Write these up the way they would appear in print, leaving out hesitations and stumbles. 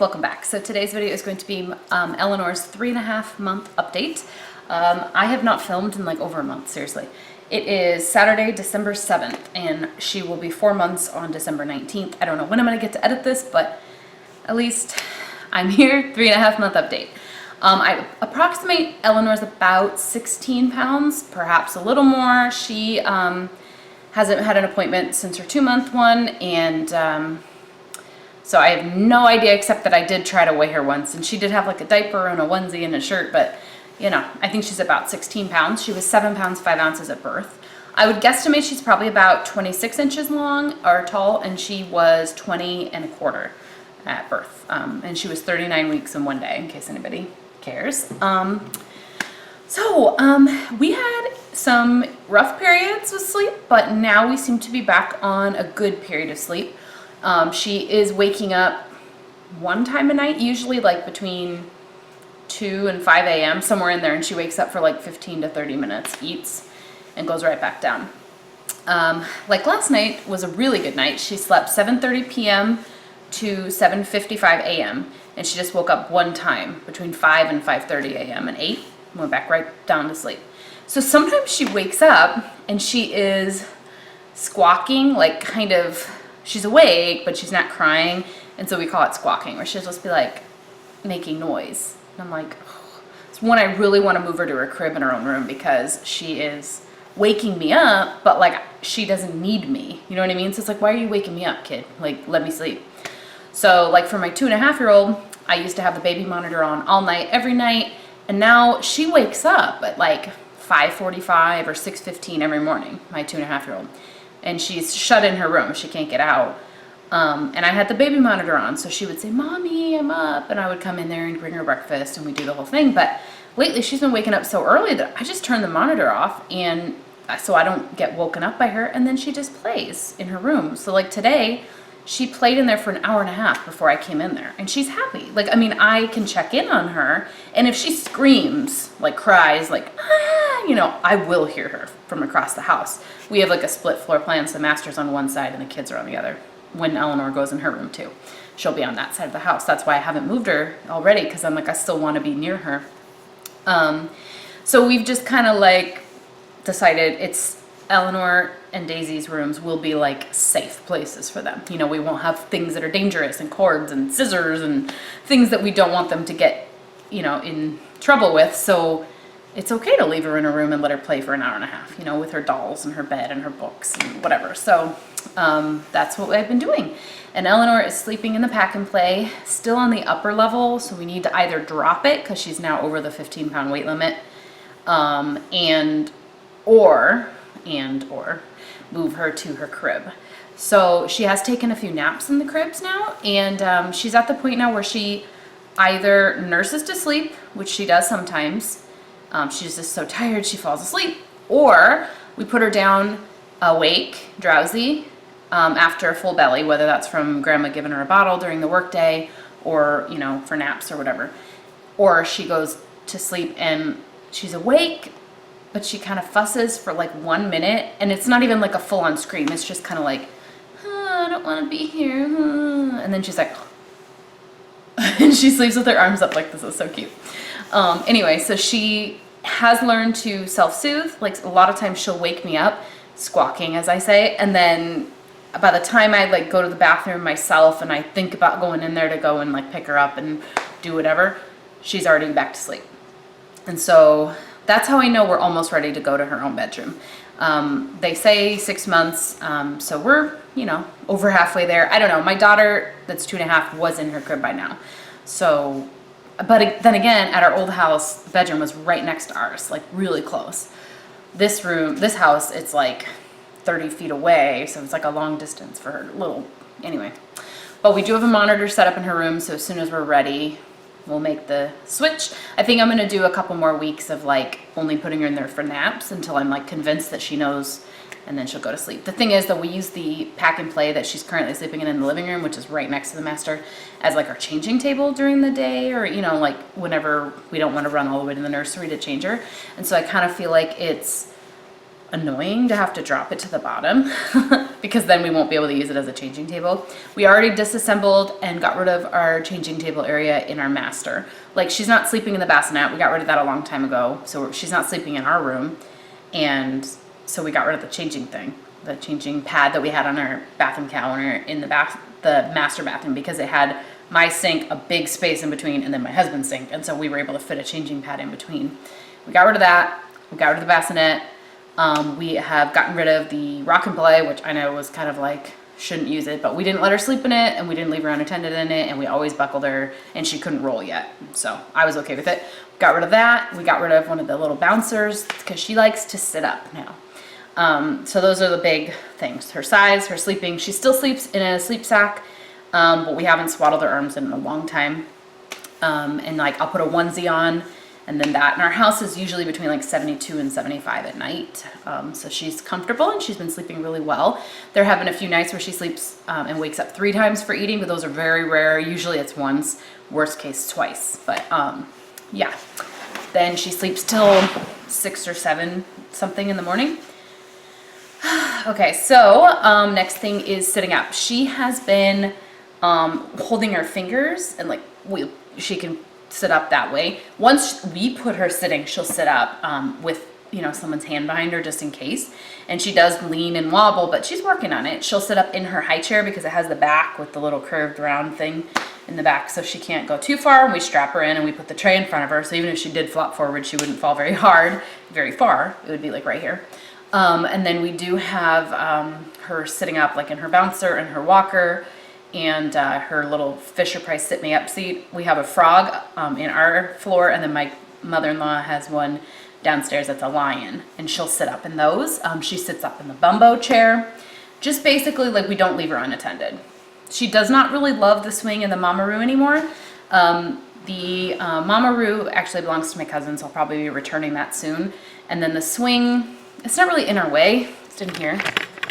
welcome back. So today's video is going to be Eleanor's 3.5 month update. I have not filmed in like over a month, seriously. It is Saturday, December 7th, and she will be 4 months on December 19th. I don't know when I'm gonna get to edit this, but at least I'm here. 3.5 month update. I approximate Eleanor's about 16 pounds, perhaps a little more. She hasn't had an appointment since her 2-month one, and so I have no idea, except that I did try to weigh her once, and she did have like a diaper and a onesie and a shirt, but you know, I think she's about 16 pounds. She was 7 pounds 5 ounces at birth. I would guesstimate she's probably about 26 inches long or tall, and she was 20 and a quarter at birth. And she was 39 weeks and 1 day, in case anybody cares. We had some rough periods with sleep, but now we seem to be back on a good period of sleep. She is waking up one time a night, usually like between 2 and 5 a.m., somewhere in there, and she wakes up for like 15 to 30 minutes, eats, and goes right back down. Like last night was a really good night. She slept 7:30 p.m. to 7:55 a.m., and she just woke up one time between 5 and 5:30 a.m. and 8, and went back right down to sleep. So sometimes she wakes up and she is squawking, like kind of, she's awake, but she's not crying, and so we call it squawking, where she'll just be like making noise. And I'm like, oh. It's when I really want to move her to her crib in her own room, because she is waking me up, but like she doesn't need me. You know what I mean? So it's like, why are you waking me up, kid? Like, let me sleep. So like for my 2.5-year-old, I used to have the baby monitor on all night, every night, and now she wakes up at like 5:45 or 6:15 every morning, my 2.5-year-old. And she's shut in her room. She can't get out. And I had the baby monitor on, so she would say, "Mommy, I'm up," and I would come in there and bring her breakfast, and we do the whole thing. But lately she's been waking up so early that I just turn the monitor off, and so I don't get woken up by her, and then she just plays in her room. So like today, she played in there for an hour and a half before I came in there, and she's happy. Like, I mean, I can check in on her, and if she screams, like cries, like, ah, you know, I will hear her from across the house. We have like a split floor plan, so the master's on one side and the kids are on the other. When Eleanor goes in her room too, she'll be on that side of the house. That's why I haven't moved her already, because I'm like, I still want to be near her. So we've just kind of like decided it's Eleanor and Daisy's rooms will be like safe places for them. You know, we won't have things that are dangerous and cords and scissors and things that we don't want them to get, you know, in trouble with. So it's okay to leave her in her room and let her play for an hour and a half, you know, with her dolls and her bed and her books and whatever. So that's what I've been doing. And Eleanor is sleeping in the pack and play, still on the upper level, so we need to either drop it, because she's now over the 15-pound weight limit, or move her to her crib. So she has taken a few naps in the cribs now, and she's at the point now where she either nurses to sleep, which she does sometimes. She's just so tired she falls asleep, or we put her down awake, drowsy, after a full belly, whether that's from grandma giving her a bottle during the workday, or, you know, for naps or whatever. Or she goes to sleep and she's awake, but she kind of fusses for like 1 minute, and it's not even like a full-on scream. It's just kind of like, I don't want to be here. And then she's like, and she sleeps with her arms up like this. Is so cute. Anyway, so she has learned to self-soothe. Like a lot of times she'll wake me up squawking, as I say, and then by the time I like go to the bathroom myself and I think about going in there to go and like pick her up and do whatever, she's already back to sleep. And so that's how I know we're almost ready to go to her own bedroom. They say 6 months, so we're, you know, over halfway there. I don't know. My daughter, that's 2.5, was in her crib by now. So, but then again, at our old house, the bedroom was right next to ours, like really close. This house, it's like 30 feet away, so it's like a long distance for her little, anyway. But we do have a monitor set up in her room, so as soon as we're ready, we'll make the switch. I think I'm gonna do a couple more weeks of like only putting her in there for naps until I'm like convinced that she knows, and then she'll go to sleep. The thing is that we use the pack and play that she's currently sleeping in the living room, which is right next to the master, as like our changing table during the day, or, you know, like whenever we don't want to run all the way to the nursery to change her. And so I kind of feel like it's annoying to have to drop it to the bottom because then we won't be able to use it as a changing table. We already disassembled and got rid of our changing table area in our master. Like, she's not sleeping in the bassinet. We got rid of that a long time ago. So she's not sleeping in our room. And so we got rid of the changing thing, the changing pad that we had on our bathroom counter in the master bathroom, because it had my sink, a big space in between, and then my husband's sink. And so we were able to fit a changing pad in between. We got rid of that. We got rid of the bassinet. We have gotten rid of the rock and play, which I know was kind of like, shouldn't use it, but we didn't let her sleep in it, and we didn't leave her unattended in it, and we always buckled her, and she couldn't roll yet. So I was okay with it. Got rid of that. We got rid of one of the little bouncers because she likes to sit up now. So those are the big things. Her size, her sleeping. She still sleeps in a sleep sack, but we haven't swaddled her arms in a long time. And like, I'll put a onesie on, and then that. And our house is usually between like 72 and 75 at night. So she's comfortable, and she's been sleeping really well. There have been a few nights where she sleeps and wakes up 3 times for eating, but those are very rare. Usually it's once, worst case twice. But yeah, then she sleeps till 6 or 7 something in the morning. Okay, so next thing is sitting up. She has been holding her fingers, and like she can sit up that way. Once we put her sitting, she'll sit up with, you know, someone's hand behind her just in case. And she does lean and wobble, but she's working on it. She'll sit up in her high chair because it has the back with the little curved round thing in the back, so she can't go too far. And we strap her in, and we put the tray in front of her, so even if she did flop forward, she wouldn't fall very far. It would be like right here. And then we do have her sitting up like in her bouncer and her walker, and her little Fisher-Price Sit Me Up seat. We have a frog in our floor, and then my mother-in-law has one downstairs that's a lion, and she'll sit up in those. She sits up in the Bumbo chair. Just basically, like, we don't leave her unattended. She does not really love the swing and the Mamaroo anymore. The Mamaroo actually belongs to my cousin, so I'll probably be returning that soon. And then the swing, it's not really in her way. It's in here,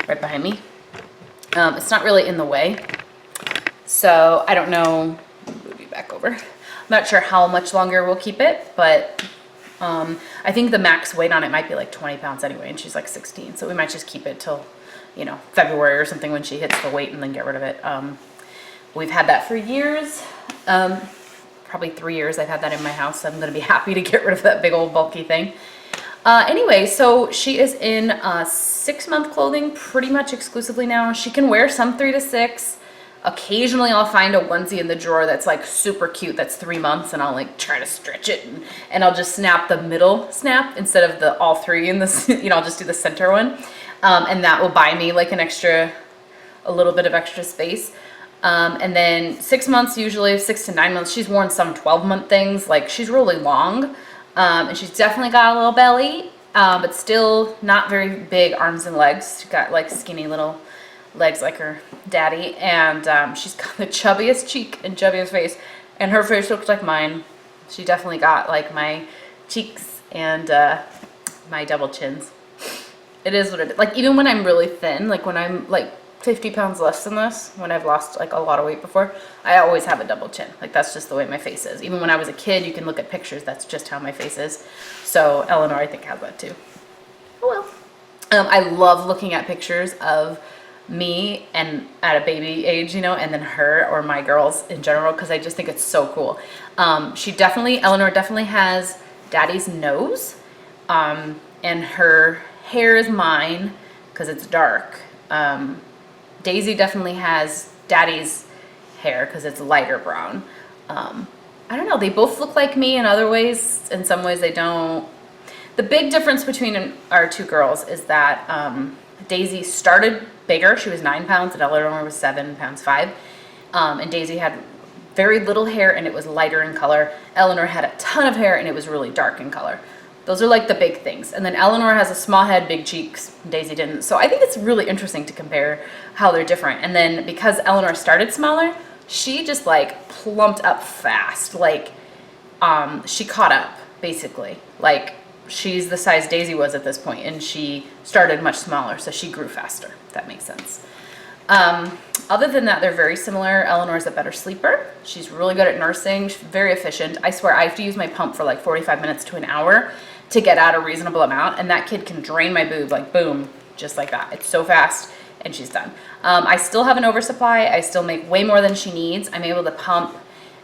right behind me. It's not really in the way. So I don't know, move you back over. I'm not sure how much longer we'll keep it, but I think the max weight on it might be like 20 pounds anyway, and she's like 16. So we might just keep it till, you know, February or something when she hits the weight, and then get rid of it. We've had that for years, probably 3 years I've had that in my house. So I'm gonna be happy to get rid of that big old bulky thing. Anyway, so she is in 6-month clothing pretty much exclusively now. She can wear some 3 to 6. Occasionally I'll find a onesie in the drawer that's like super cute, that's 3 months, and I'll like try to stretch it, and I'll just snap the middle snap instead of the all 3 in this, you know, I'll just do the center one. And that will buy me like a little bit of extra space. And then 6 months, usually 6 to 9 months, she's worn some 12-month things. Like, she's really long, and she's definitely got a little belly, but still not very big arms and legs. She's got like skinny little legs like her daddy, and she's got the chubbiest cheek and chubbiest face, and her face looks like mine. She definitely got like my cheeks and my double chins. It is what it is. Like, even when I'm really thin, like when I'm like 50 pounds less than this, when I've lost like a lot of weight before, I always have a double chin. Like, that's just the way my face is. Even when I was a kid, you can look at pictures, that's just how my face is. So Eleanor, I think, has that too. Oh well. I love looking at pictures of me and at a baby age, you know, and then her or my girls in general, because I just think it's so cool. Eleanor definitely has daddy's nose, and her hair is mine because it's dark. Daisy definitely has daddy's hair because it's lighter brown. I don't know, they both look like me in other ways. In some ways they don't. The big difference between our 2 girls is that Daisy started bigger. She was 9 pounds, and Eleanor was 7 pounds 5. And Daisy had very little hair, and it was lighter in color. Eleanor had a ton of hair, and it was really dark in color. Those are like the big things. And then Eleanor has a small head, big cheeks. Daisy didn't. So I think it's really interesting to compare how they're different. And then because Eleanor started smaller, she just like plumped up fast. Like, she caught up, basically. Like, she's the size Daisy was at this point, and she started much smaller, so she grew faster, if that makes sense. Other than that, they're very similar. Eleanor's a better sleeper. She's really good at nursing. She's very efficient. I swear I have to use my pump for like 45 minutes to an hour to get out a reasonable amount, and that kid can drain my boob like boom, just like that. It's so fast, and she's done. I still have an oversupply. I still make way more than she needs. I'm able to pump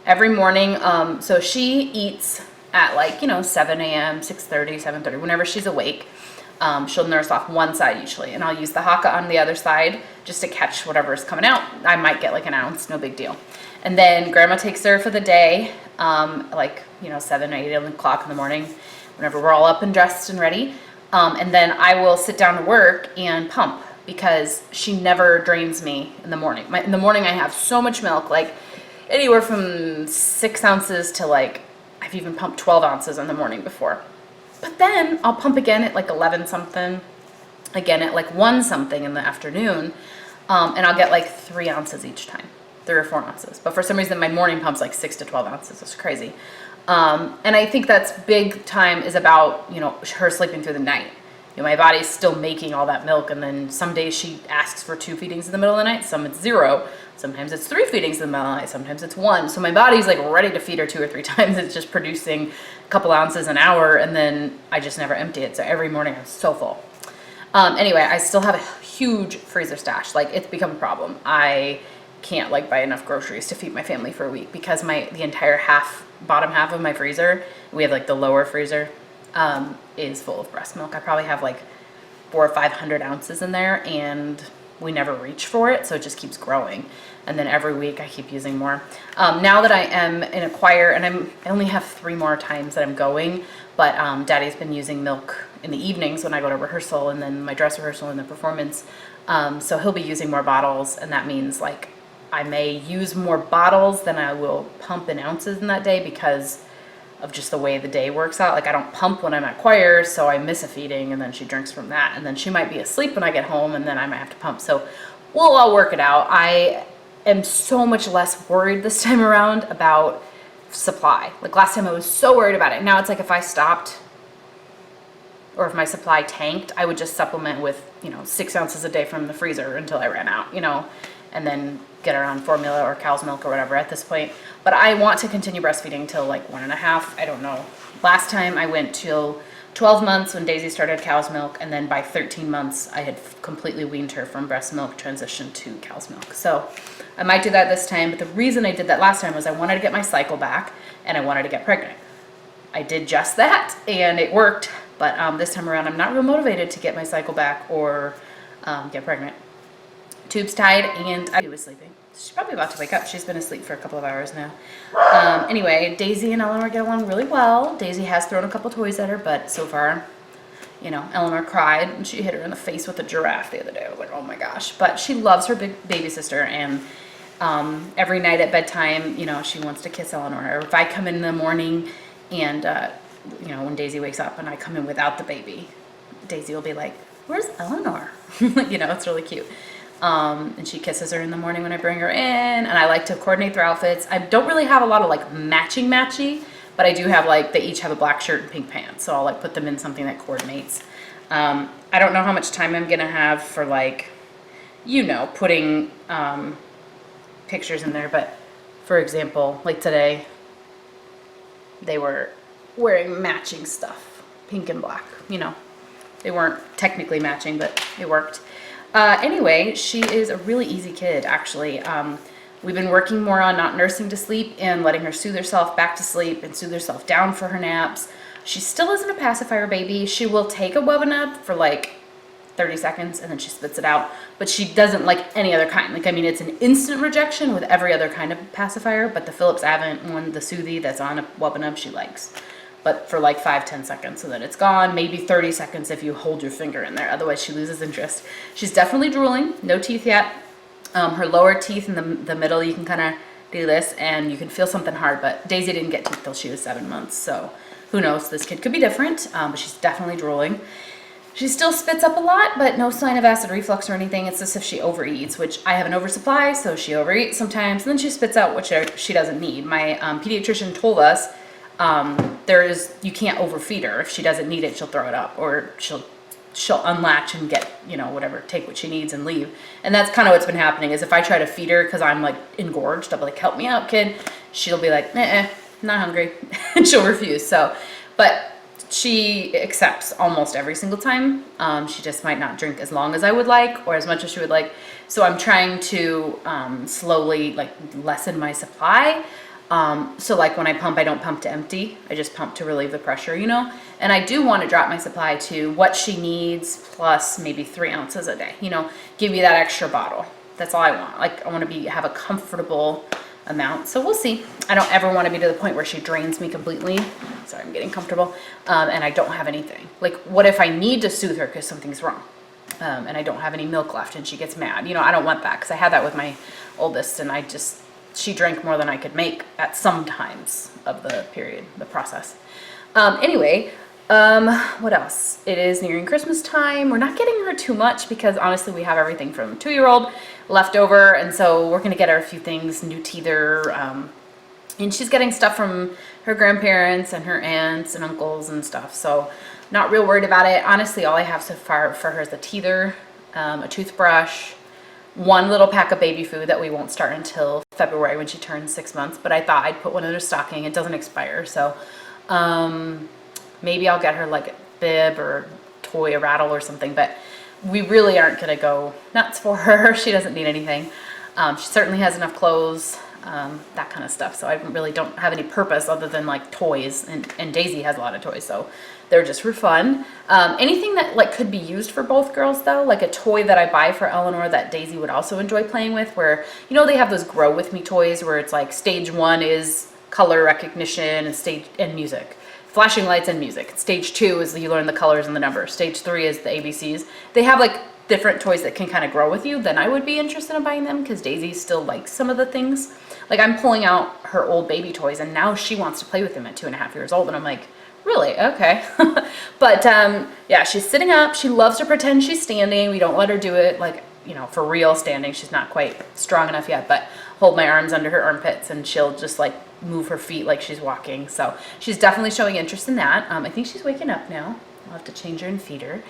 every morning. So she eats at like, 7 a.m., 6:30, 7:30, whenever she's awake. She'll nurse off one side usually, and I'll use the Haka on the other side just to catch whatever's coming out. I might get like an ounce, no big deal. And then grandma takes her for the day, 7 or 8 o'clock in the morning, whenever we're all up and dressed and ready. And then I will sit down to work and pump because she never drains me in the morning. In the morning I have so much milk, like anywhere from 6 ounces to like, I've even pumped 12 ounces in the morning before. But then I'll pump again at like 11 something, again at like 1 something in the afternoon, and I'll get like 3 ounces each time, 3 or 4 ounces. But for some reason my morning pump's like 6 to 12 ounces. It's crazy. And I think that's big time is about, her sleeping through the night. My body's still making all that milk, and then some days she asks for 2 feedings in the middle of the night, some it's 0, sometimes it's 3 feedings in the middle of the night, sometimes it's 1. So my body's like ready to feed her 2 or 3 times. It's just producing a couple ounces an hour, and then I just never empty it. So every morning I'm so full. Anyway, I still have a huge freezer stash. Like, it's become a problem. I can't like buy enough groceries to feed my family for a week because the entire bottom half of my freezer, we have like the lower freezer, is full of breast milk. I probably have like 400 or 500 ounces in there, and we never reach for it, so it just keeps growing. And then every week I keep using more. Now that I am in a choir, and I only have 3 more times that I'm going, but Daddy's been using milk in the evenings when I go to rehearsal, and then my dress rehearsal and the performance. So he'll be using more bottles, and that means like I may use more bottles than I will pump in ounces in that day because of just the way the day works out. Like, I don't pump when I'm at choir, so I miss a feeding, and then she drinks from that, and then she might be asleep when I get home, and then I might have to pump. So we'll all work it out. I am so much less worried this time around about supply. Like, last time I was so worried about it. Now it's like if I stopped, or if my supply tanked, I would just supplement with 6 ounces a day from the freezer until I ran out, and then get her on formula or cow's milk or whatever at this point. But I want to continue breastfeeding till like 1.5. I don't know. Last time I went till 12 months when Daisy started cow's milk, and then by 13 months I had completely weaned her from breast milk, transitioned to cow's milk. So I might do that this time, but the reason I did that last time was I wanted to get my cycle back, and I wanted to get pregnant. I did just that, and it worked, but this time around I'm not real motivated to get my cycle back or get pregnant. Tube's tied, and I was sleeping. She's probably about to wake up. She's been asleep for a couple of hours now. Anyway, Daisy and Eleanor get along really well. Daisy has thrown a couple toys at her, but so far, Eleanor cried and she hit her in the face with a giraffe the other day. I was like, oh my gosh. But she loves her big baby sister, and every night at bedtime, she wants to kiss Eleanor. Or if I come in the morning and, when Daisy wakes up and I come in without the baby, Daisy will be like, where's Eleanor? It's really cute. And she kisses her in the morning when I bring her in, and I like to coordinate their outfits. I don't really have a lot of like matchy, but I do have like, they each have a black shirt and pink pants, so I'll like put them in something that coordinates. I don't know how much time I'm gonna have for like, putting pictures in there, but for example, like today, they were wearing matching stuff, pink and black, They weren't technically matching, but it worked. Anyway, she is a really easy kid, actually. We've been working more on not nursing to sleep and letting her soothe herself back to sleep and soothe herself down for her naps. She still isn't a pacifier baby. She will take a Webinub for like 30 seconds and then she spits it out, but she doesn't like any other kind. It's an instant rejection with every other kind of pacifier, but the Philips Avent one, the Soothie that's on a Webinub, she likes. But for like 5-10 seconds, so then it's gone. Maybe 30 seconds if you hold your finger in there. Otherwise, she loses interest. She's definitely drooling. No teeth yet. Her lower teeth in the middle, you can kind of do this, and you can feel something hard. But Daisy didn't get teeth till she was 7 months, so who knows? This kid could be different, but she's definitely drooling. She still spits up a lot, but no sign of acid reflux or anything. It's as if she overeats, which I have an oversupply, so she overeats sometimes. And then she spits out what she doesn't need. My pediatrician told us, you can't overfeed her. If she doesn't need it, she'll throw it up, or she'll unlatch and get, whatever, take what she needs and leave. And that's kind of what's been happening, is if I try to feed her because I'm like engorged, I'll be like, help me out, kid. She'll be like, not hungry, and she'll refuse. So, but she accepts almost every single time. She just might not drink as long as I would like or as much as she would like. So I'm trying to slowly like lessen my supply. So like when I pump, I don't pump to empty. I just pump to relieve the pressure, you know? And I do want to drop my supply to what she needs plus maybe 3 ounces a day, you know, give me that extra bottle. That's all I want. Like I want to have a comfortable amount. So we'll see. I don't ever want to be to the point where she drains me completely. Sorry, I'm getting comfortable. And I don't have anything. Like what if I need to soothe her because something's wrong? And I don't have any milk left and she gets mad. You know, I don't want that because I had that with my oldest and she drank more than I could make at some times of the period, the process. Anyway, what else? It is nearing Christmas time. We're not getting her too much because honestly we have everything from 2-year-old left over, and so we're gonna get her a few things, new teether, and she's getting stuff from her grandparents and her aunts and uncles and stuff, so not real worried about it. Honestly, all I have so far for her is a teether, a toothbrush, one little pack of baby food that we won't start until February when she turns 6 months, but I thought I'd put one in her stocking. It doesn't expire, so maybe I'll get her like a bib or toy, a rattle or something, but we really aren't gonna go nuts for her. She doesn't need anything. She certainly has enough clothes, that kind of stuff, so I really don't have any purpose other than like toys, and Daisy has a lot of toys, so they're just for fun. Anything that like could be used for both girls though, like a toy that I buy for Eleanor that Daisy would also enjoy playing with, where, you know, they have those Grow With Me toys where it's like stage 1 is color recognition and music. Flashing lights and music. Stage 2 is you learn the colors and the numbers. Stage 3 is the ABCs. They have like different toys that can kind of grow with you. Then I would be interested in buying them because Daisy still likes some of the things. Like I'm pulling out her old baby toys and now she wants to play with them at 2.5 years old, and I'm like, really? Okay. But yeah, she's sitting up. She loves to pretend she's standing. We don't let her do it like, you know, for real standing. She's not quite strong enough yet, but hold my arms under her armpits and she'll just like move her feet like she's walking. So she's definitely showing interest in that. I think she's waking up now. I'll have to change her and feed her.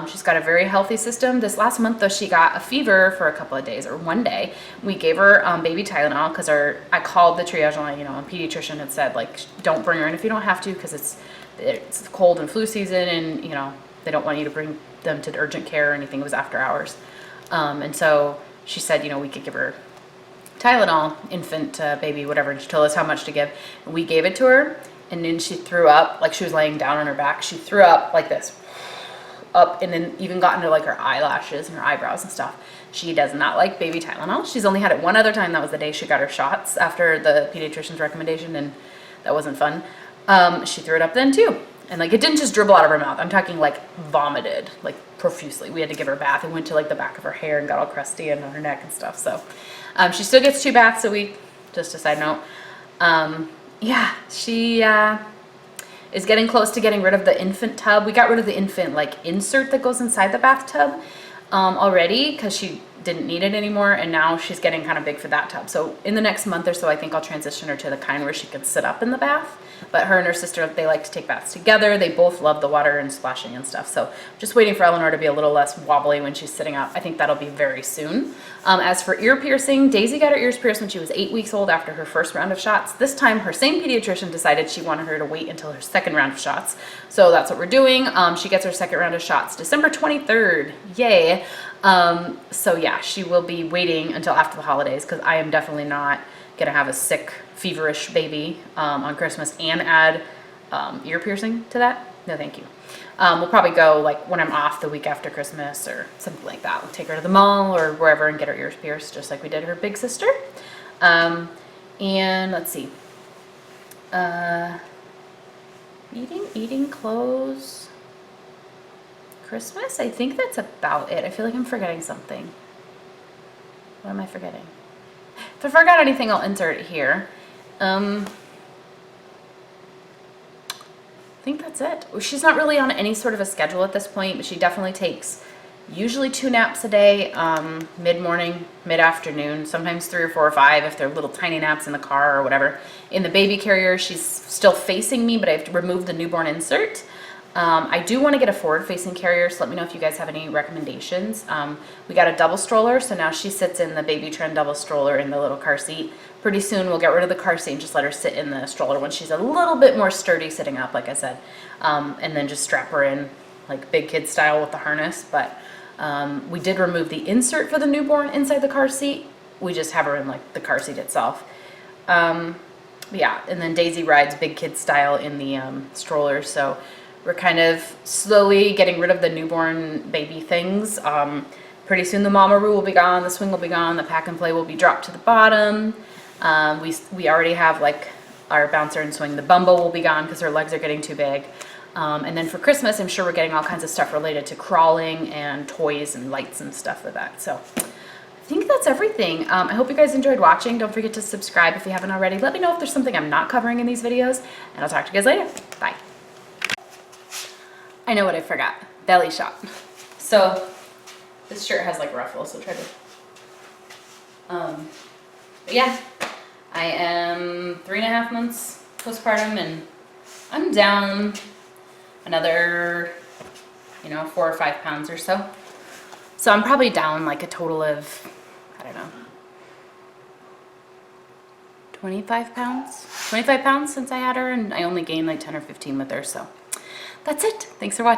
She's got a very healthy system. This last month though, she got a fever for a couple of days, or one day. We gave her baby Tylenol because I called the triage line, you know, and pediatrician had said like, don't bring her in if you don't have to, because it's cold and flu season, and you know, they don't want you to bring them to urgent care or anything. It was after hours. And so she said, you know, we could give her Tylenol, infant, baby, whatever, and she told us how much to give. And we gave it to her, and then she threw up, like she was laying down on her back. She threw up like this, up, and then even got into like her eyelashes and her eyebrows and stuff. She does not like baby Tylenol. She's only had it one other time. That was the day she got her shots after the pediatrician's recommendation, and that wasn't fun. She threw it up then too. And like, it didn't just dribble out of her mouth. I'm talking like vomited, like profusely. We had to give her a bath. It went to like the back of her hair and got all crusty and on her neck and stuff. So she still gets 2 baths a week, just a side note. Yeah, she is getting close to getting rid of the infant tub. We got rid of the infant like insert that goes inside the bathtub already because she didn't need it anymore, and now she's getting kind of big for that tub. So in the next month or so, I think I'll transition her to the kind where she can sit up in the bath. But her and her sister, they like to take baths together. They both love the water and splashing and stuff. So just waiting for Eleanor to be a little less wobbly when she's sitting up. I think that'll be very soon. As for ear piercing, Daisy got her ears pierced when she was 8 weeks old after her first round of shots. This time, her same pediatrician decided she wanted her to wait until her second round of shots. So that's what we're doing. She gets her second round of shots December 23rd. Yay. So yeah, she will be waiting until after the holidays because I am definitely not gonna have a sick, feverish baby on Christmas and add ear piercing to that. No, thank you. We'll probably go like when I'm off the week after Christmas or something like that. We'll take her to the mall or wherever and get her ears pierced, just like we did her big sister. And let's see. Eating, clothes, Christmas. I think that's about it. I feel like I'm forgetting something. What am I forgetting? If I forgot anything, I'll insert it here. I think that's it. She's not really on any sort of a schedule at this point, but she definitely takes usually 2 naps a day, mid-morning, mid-afternoon, sometimes 3 or 4 or 5 if they're little tiny naps in the car or whatever. In the baby carrier, she's still facing me, but I have to remove the newborn insert. I do want to get a forward-facing carrier, so let me know if you guys have any recommendations. We got a double stroller, so now she sits in the Baby Trend double stroller in the little car seat. Pretty soon we'll get rid of the car seat and just let her sit in the stroller when she's a little bit more sturdy sitting up, like I said. And then just strap her in like big kid style with the harness. But we did remove the insert for the newborn inside the car seat. We just have her in like the car seat itself. Yeah, and then Daisy rides big kid style in the stroller, so we're kind of slowly getting rid of the newborn baby things. Pretty soon the Mamaroo will be gone, the swing will be gone, the pack and play will be dropped to the bottom. We already have like our bouncer and swing. The Bumbo will be gone because her legs are getting too big. And then for Christmas, I'm sure we're getting all kinds of stuff related to crawling and toys and lights and stuff like that. So I think that's everything. I hope you guys enjoyed watching. Don't forget to subscribe if you haven't already. Let me know if there's something I'm not covering in these videos, and I'll talk to you guys later. Bye. I know what I forgot. Belly shot. So this shirt has like ruffles, so try to. But yeah, I am 3.5 months postpartum, and I'm down another, 4 or 5 pounds or so. So I'm probably down like a total of, I don't know, 25 pounds? 25 pounds since I had her, and I only gained like 10 or 15 with her, so that's it. Thanks for watching.